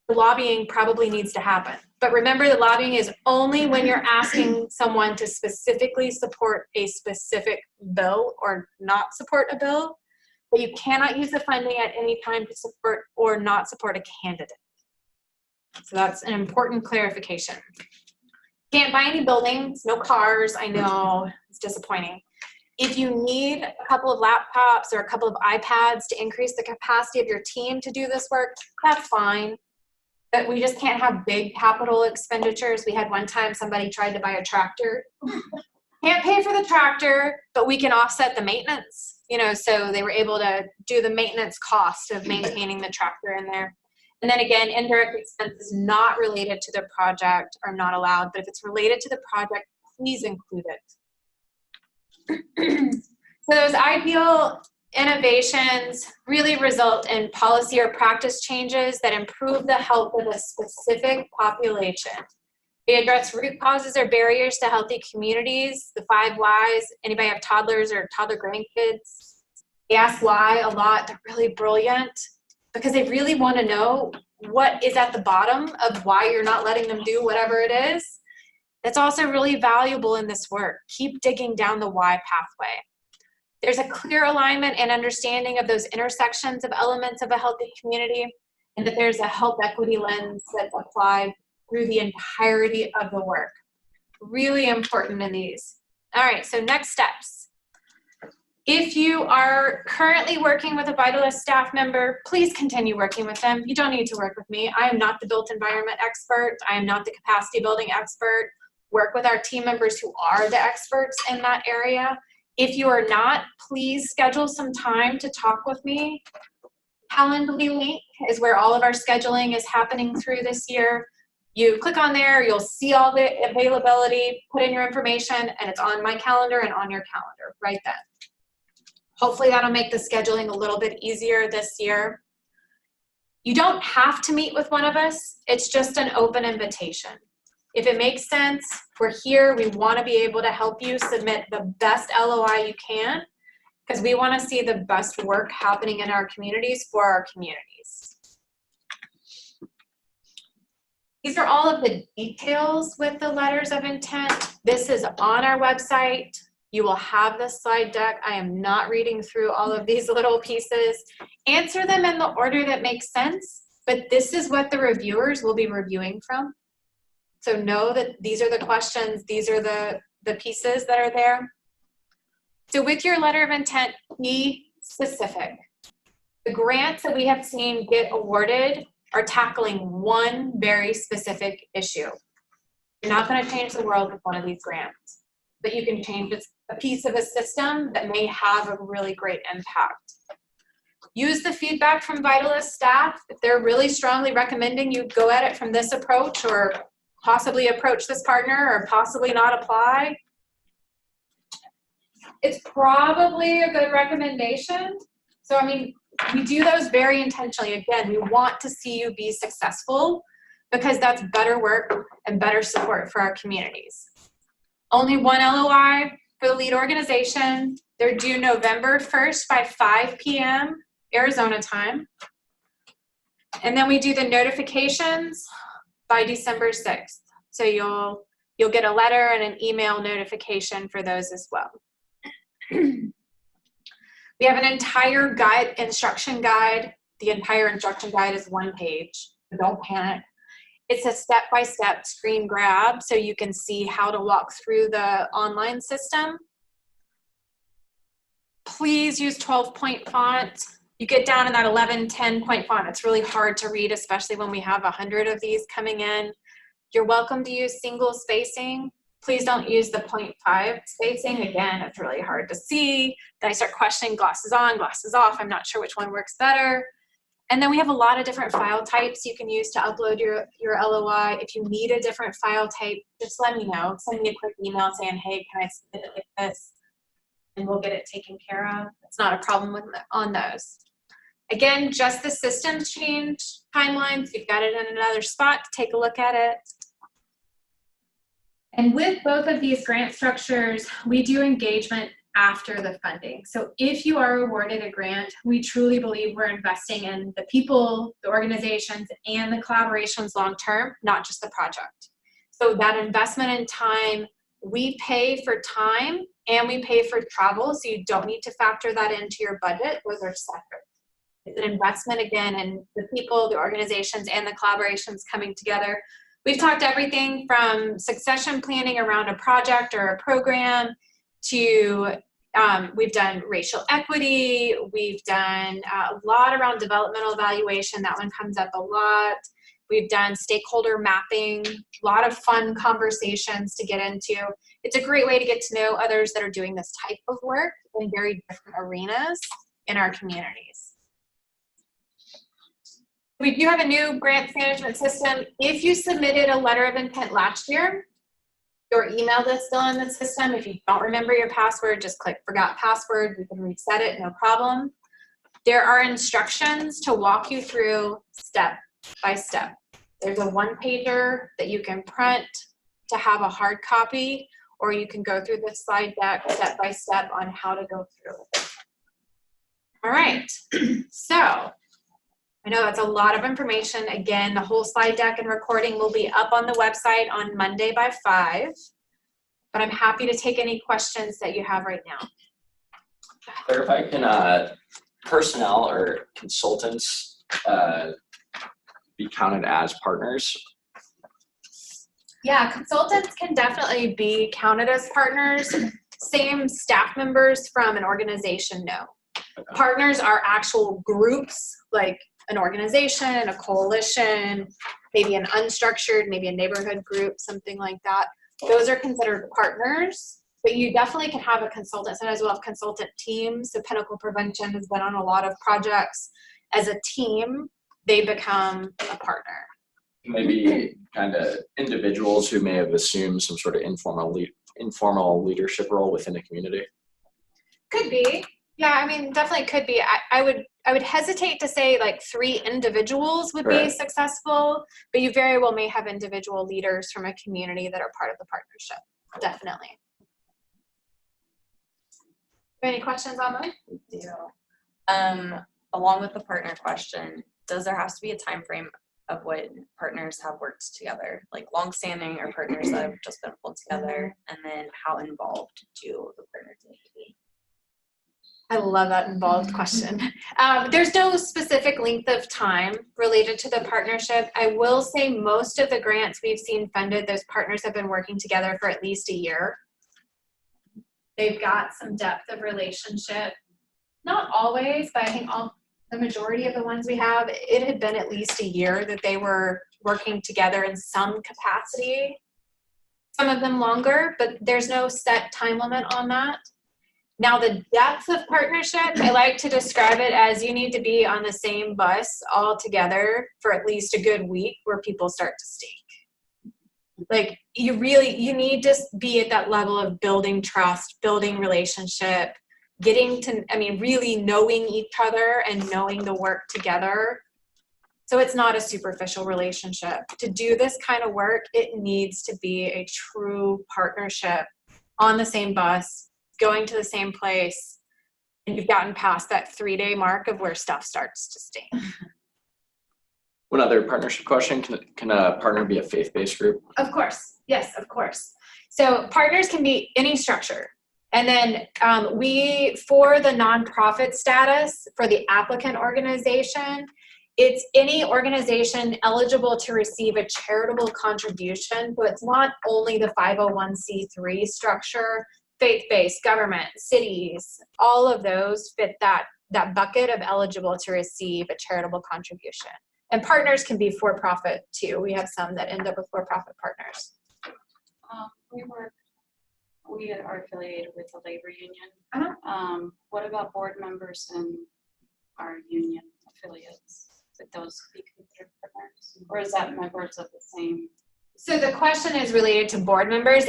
S1: The lobbying probably needs to happen. But remember, the lobbying is only when you're asking someone to specifically support a specific bill or not support a bill, but you cannot use the funding at any time to support or not support a candidate. So that's an important clarification. Can't buy any buildings, no cars, I know, it's disappointing. If you need a couple of laptops or a couple of iPads to increase the capacity of your team to do this work, that's fine. But we just can't have big capital expenditures. We had one time somebody tried to buy a tractor. Can't pay for the tractor, but we can offset the maintenance. You know, so they were able to do the maintenance cost of maintaining the tractor in there. And then again, indirect expenses not related to the project are not allowed, but if it's related to the project, please include it. So those ideal innovations really result in policy or practice changes that improve the health of a specific population. They address root causes or barriers to healthy communities, the 5 whys. Anybody have toddlers or toddler grandkids? They ask why a lot. They're really brilliant because they really want to know what is at the bottom of why you're not letting them do whatever it is. That's also really valuable in this work. Keep digging down the why pathway. There's a clear alignment and understanding of those intersections of elements of a healthy community, and that there's a health equity lens that's applied through the entirety of the work. Really important in these. All right, so next steps. If you are currently working with a Vitalyst staff member, please continue working with them. You don't need to work with me. I am not the built environment expert. I am not the capacity building expert. Work with our team members who are the experts in that area. If you are not, please schedule some time to talk with me. Calendly link is where all of our scheduling is happening through this year. You click on there, you'll see all the availability, put in your information, and it's on my calendar and on your calendar right then. Hopefully that'll make the scheduling a little bit easier this year. You don't have to meet with one of us. It's just an open invitation. If it makes sense, we're here. We want to be able to help you submit the best LOI you can because we want to see the best work happening in our communities for our communities. These are all of the details with the letters of intent. This is on our website. You will have the slide deck. I am not reading through all of these little pieces. Answer them in the order that makes sense, but this is what the reviewers will be reviewing from. So know that these are the questions, these are the pieces that are there. So with your letter of intent, be specific. The grants that we have seen get awarded are tackling one very specific issue. You're not going to change the world with one of these grants, but you can change a piece of a system that may have a really great impact. Use the feedback from Vitalyst staff. If they're really strongly recommending you go at it from this approach or possibly approach this partner or possibly not apply, it's probably a good recommendation. So, I mean, we do those very intentionally. Again, we want to see you be successful because that's better work and better support for our communities. Only one LOI for the lead organization. They're due November 1st by 5 p.m. Arizona time. And then we do the notifications by December 6th. So you'll get a letter and an email notification for those as well. We have an entire guide, instruction guide. The entire instruction guide is 1 page, so don't panic. It's a step-by-step screen grab so you can see how to walk through the online system. Please use 12-point font. You get down in that 11, 10-point font. It's really hard to read, especially when we have 100 of these coming in. You're welcome to use single spacing. Please don't use the 0.5 spacing. Again, it's really hard to see. Then I start questioning glasses on, glasses off. I'm not sure which one works better. And then we have a lot of different file types you can use to upload your LOI. If you need a different file type, just let me know. Send me a quick email saying, hey, can I submit it like this? And we'll get it taken care of. It's not a problem on those. Again, just the systems change timelines. You've got it in another spot to take a look at it. And with both of these grant structures, we do engagement after the funding. So if you are awarded a grant, we truly believe we're investing in the people, the organizations, and the collaborations long-term, not just the project. So that investment in time, we pay for time and we pay for travel, so you don't need to factor that into your budget. Those are separate. It's an investment, again, in the people, the organizations, and the collaborations coming together. We've talked everything from succession planning around a project or a program to we've done racial equity. We've done a lot around developmental evaluation. That one comes up a lot. We've done stakeholder mapping, a lot of fun conversations to get into. It's a great way to get to know others that are doing this type of work in very different arenas in our communities. We do have a new grants management system. If you submitted a letter of intent last year, your email is still in the system. If you don't remember your password, just click forgot password. You can reset it, no problem. There are instructions to walk you through step by step. There's a one-pager that you can print to have a hard copy, or you can go through the slide deck step by step on how to go through it. All right, so I know that's a lot of information. Again, the whole slide deck and recording will be up on the website on Monday by 5, but I'm happy to take any questions that you have right now.
S10: Clarify, can personnel or consultants be counted as partners?
S1: Yeah, consultants can definitely be counted as partners. Same staff members from an organization, no.
S10: Okay.
S1: Partners are actual groups, like an organization, a coalition, maybe an unstructured, maybe a neighborhood group, something like that. Those are considered partners, but you definitely can have a consultant. Sometimes we'll have consultant teams. So Pinnacle Prevention has been on a lot of projects. As a team, they become a partner.
S10: Maybe kind of individuals who may have assumed some sort of informal leadership role within the community.
S1: Could be. Yeah, I mean, definitely could be. I would hesitate to say like 3 individuals would be successful, but you very well may have individual leaders from a community that are part of the partnership. Definitely. Any questions on that?
S5: Along with the partner question, does there have to be a time frame of when partners have worked together, like longstanding or partners that have just been pulled together, and then how involved do the partners need to be?
S1: I love that involved question. There's no specific length of time related to the partnership. I will say most of the grants we've seen funded, those partners have been working together for at least a year. They've got some depth of relationship. Not always, but I think the majority of the ones we have, it had been at least a year that they were working together in some capacity. Some of them longer, but there's no set time limit on that. Now, the depth of partnership, I like to describe it as you need to be on the same bus all together for at least a good week where people start to stink. Like, you need to be at that level of building trust, building relationship, getting to, really knowing each other and knowing the work together. So it's not a superficial relationship. To do this kind of work, it needs to be a true partnership on the same bus, going to the same place, and you've gotten past that 3-day mark of where stuff starts to stink.
S10: One other partnership question, can a partner be a faith-based group?
S1: Of course, yes, of course. So partners can be any structure. And then for the nonprofit status, for the applicant organization, it's any organization eligible to receive a charitable contribution, but it's not only the 501c3 structure. Faith-based, government, cities, all of those fit that bucket of eligible to receive a charitable contribution. And partners can be for-profit too. We have some that end up with for-profit partners.
S9: We are affiliated with the labor union.
S1: Uh-huh.
S9: What about board members in our union affiliates? Would those be considered partners? Or is that members of the same?
S1: So the question is related to board members.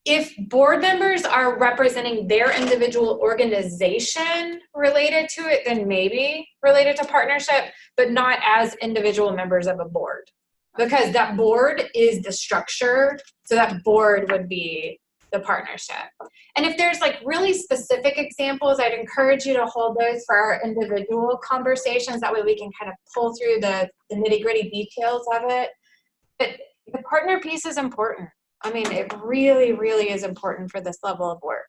S1: If board members are representing their individual organization related to it, then maybe related to partnership, but not as individual members of a board. Because that board is the structure, so that board would be the partnership. And if there's like really specific examples, I'd encourage you to hold those for our individual conversations. That way we can kind of pull through the nitty-gritty details of it. But the partner piece is important. I mean, it really, really is important for this level of work.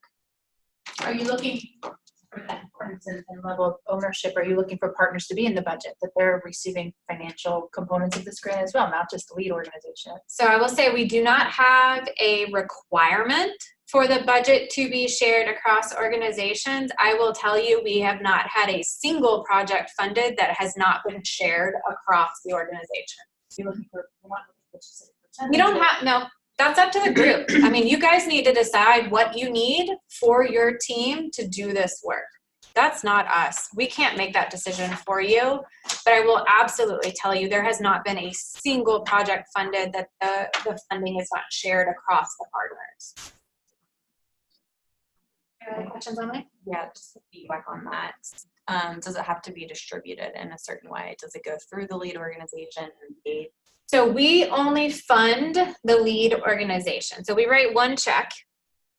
S8: Are you looking for that importance and level of ownership? Are you looking for partners to be in the budget, that they're receiving financial components of this grant as well, not just the lead organization?
S1: So I will say we do not have a requirement for the budget to be shared across organizations. I will tell you, we have not had a single project funded that has not been shared across the organization.
S8: You're looking for one, which is a
S1: We don't have, no, that's up to the group. I mean, you guys need to decide what you need for your team to do this work. That's not us. We can't make that decision for you, but I will absolutely tell you there has not been a single project funded that the funding is not shared across the partners. Any other questions on that?
S5: Yeah, just to feedback on that. Does it have to be distributed in a certain way? Does it go through the lead organization and paid?
S1: So we only fund the lead organization. So we write one check,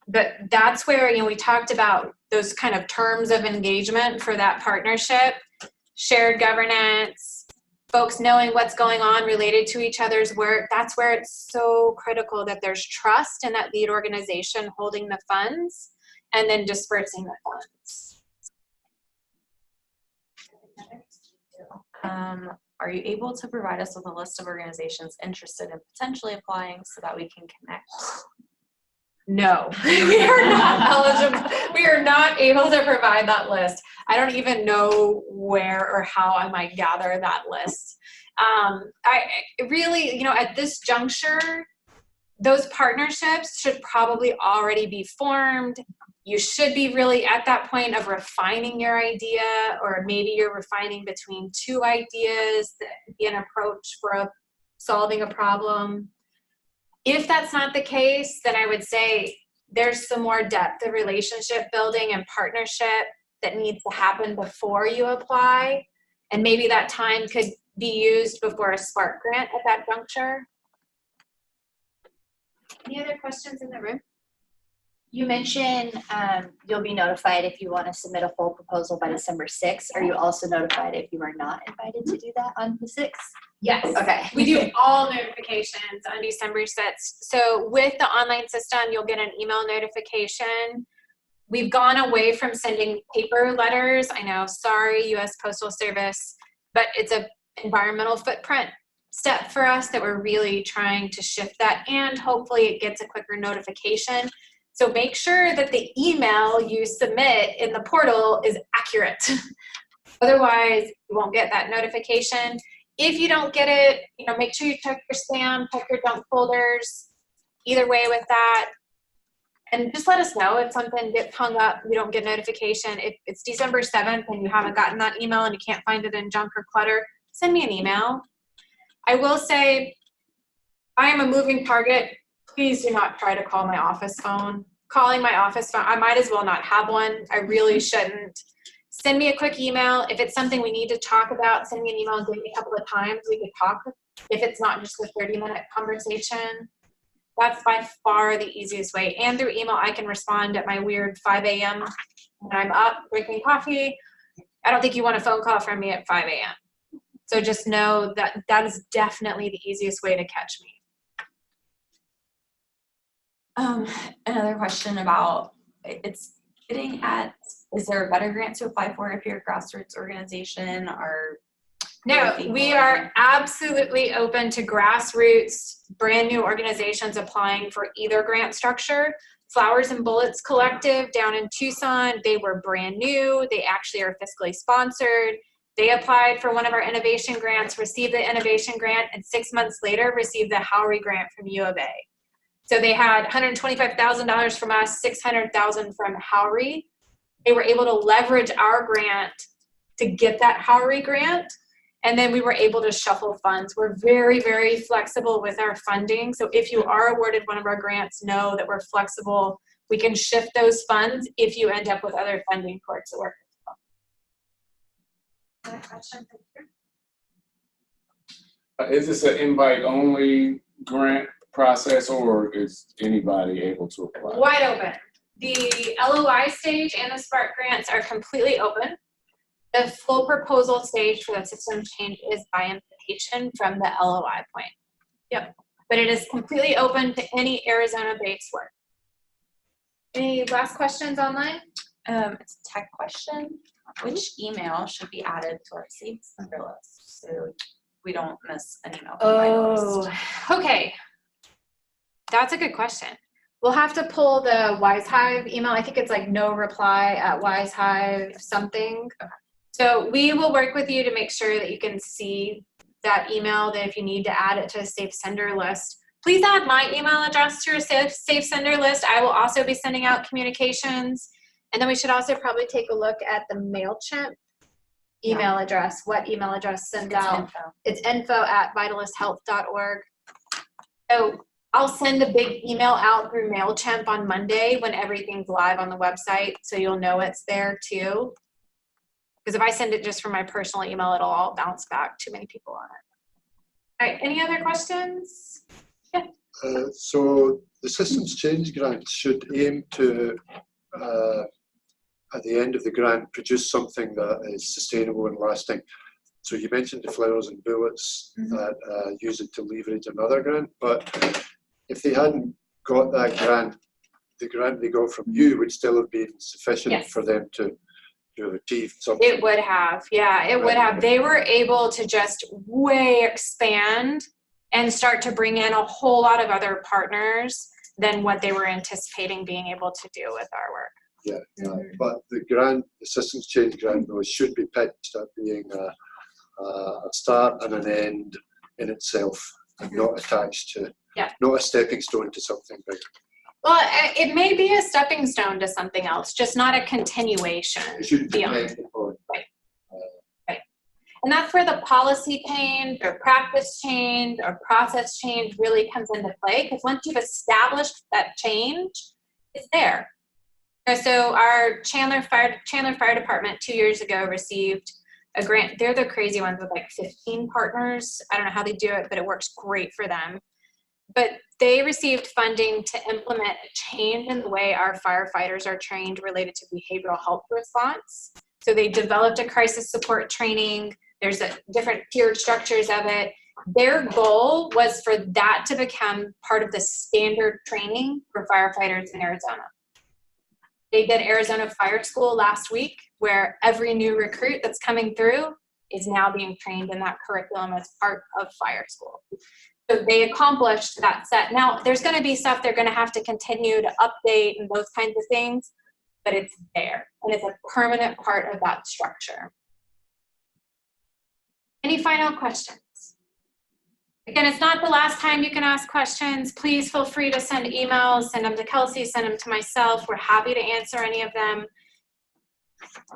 S1: but that's where, you know, we talked about those kind of terms of engagement for that partnership, shared governance, folks knowing what's going on related to each other's work. That's where it's so critical that there's trust in that lead organization holding the funds and then dispersing the funds.
S5: Are you able to provide us with a list of organizations interested in potentially applying so that we can connect?
S1: No, we are not eligible. We are not able to provide that list. I don't even know where or how I might gather that list. I really, you know, at this juncture, those partnerships should probably already be formed. You should be really at that point of refining your idea, or maybe you're refining between two ideas that could be an approach for solving a problem. If that's not the case, then I would say there's some more depth of relationship building and partnership that needs to happen before you apply. And maybe that time could be used before a Spark grant at that juncture. Any other questions in the room?
S11: You mentioned you'll be notified if you want to submit a full proposal by December 6th. Are you also notified if you are not invited to do that on the 6th?
S1: Yes.
S11: Okay.
S1: We do all notifications on December 6th. So with the online system, you'll get an email notification. We've gone away from sending paper letters. I know, sorry, U.S. Postal Service, but it's an environmental footprint step for us that we're really trying to shift that, and hopefully it gets a quicker notification. So make sure that the email you submit in the portal is accurate. Otherwise, you won't get that notification. If you don't get it, you know, make sure you check your spam, check your junk folders. Either way with that. And just let us know if something gets hung up, you don't get notification. If it's December 7th and you haven't gotten that email and you can't find it in junk or clutter, send me an email. I will say, I am a moving target. Please do not try to call my office phone. Calling my office phone, I might as well not have one. I really shouldn't. Send me a quick email. If it's something we need to talk about, send me an email and give me a couple of times we could talk. If it's not just a 30-minute conversation, that's by far the easiest way. And through email, I can respond at my weird 5 a.m. when I'm up drinking coffee. I don't think you want a phone call from me at 5 a.m. So just know that that is definitely the easiest way to catch me.
S5: Another question about, it's getting at, is there a better grant to apply for if you're a grassroots organization, or?
S1: No, we are absolutely open to grassroots, brand new organizations applying for either grant structure. Flowers and Bullets Collective down in Tucson, they were brand new. They actually are fiscally sponsored. They applied for one of our innovation grants, received the innovation grant, and 6 months later received the Howry grant from U of A. So they had $125,000 from us, $600,000 from Howry. They were able to leverage our grant to get that Howry grant. And then we were able to shuffle funds. We're very, very flexible with our funding. So if you are awarded one of our grants, know that we're flexible. We can shift those funds if you end up with other funding courts that work.
S6: Is this an invite-only grant process, or is anybody able to apply?
S1: Wide open. The LOI stage and the Spark grants are completely open. The full proposal stage for the system change is by invitation from the LOI point. Yep. But it is completely open to any Arizona-based work. Any last questions online?
S5: It's a tech question. Which email should be added to our Safe Sender list so we don't miss an email from Vitalyst?
S1: Okay. That's a good question. We'll have to pull the WiseHive email. I think it's like no reply at WiseHive something. So we will work with you to make sure that you can see that email, that if you need to add it to a Safe Sender list, please add my email address to your Safe Sender list. I will also be sending out communications. And then we should also probably take a look at the MailChimp email address. What email address sends out? It's info@vitalysthealth.org. So I'll send a big email out through MailChimp on Monday when everything's live on the website, so you'll know it's there too. Because if I send it just from my personal email, it'll all bounce back. Too many people on it. All right, any other questions? Yeah.
S12: So the systems change grant should aim to, at the end of the grant, produce something that is sustainable and lasting. So you mentioned the flowers and bullets that use it to leverage another grant, but if they hadn't got that grant, the grant they got from you would still have been sufficient for them to achieve something.
S1: It would have, yeah, it would have. They were able to just way expand and start to bring in a whole lot of other partners than what they were anticipating being able to do with our work.
S12: Yeah, but the grant, the systems change grant, though, should be pitched at being a start and an end in itself, and not attached to, not a stepping stone to something bigger.
S1: Well, it may be a stepping stone to something else, just not a continuation beyond. Right. Right. And that's where the policy change or practice change or process change really comes into play, because once you've established that change, it's there. So our Chandler Fire Department 2 years ago received a grant. They're the crazy ones with like 15 partners. I don't know how they do it, but it works great for them. But they received funding to implement a change in the way our firefighters are trained related to behavioral health response. So they developed a crisis support training. There's different tiered structures of it. Their goal was for that to become part of the standard training for firefighters in Arizona. They did Arizona Fire School last week, where every new recruit that's coming through is now being trained in that curriculum as part of fire school. So they accomplished that set. Now, there's going to be stuff they're going to have to continue to update and those kinds of things, but it's there, and it's a permanent part of that structure. Any final questions? Again, it's not the last time you can ask questions. Please feel free to send emails, send them to Kelsey, send them to myself. We're happy to answer any of them.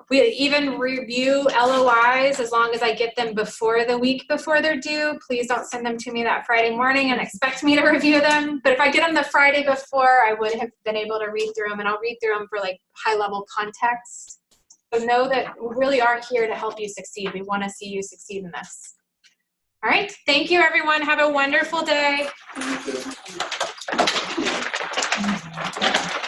S1: We even review LOIs as long as I get them before the week before they're due. Please don't send them to me that Friday morning and expect me to review them. But if I get them the Friday before, I would have been able to read through them, and I'll read through them for like high-level context. So know that we really are here to help you succeed. We want to see you succeed in this. All right. Thank you, everyone. Have a wonderful day.
S12: Thank you.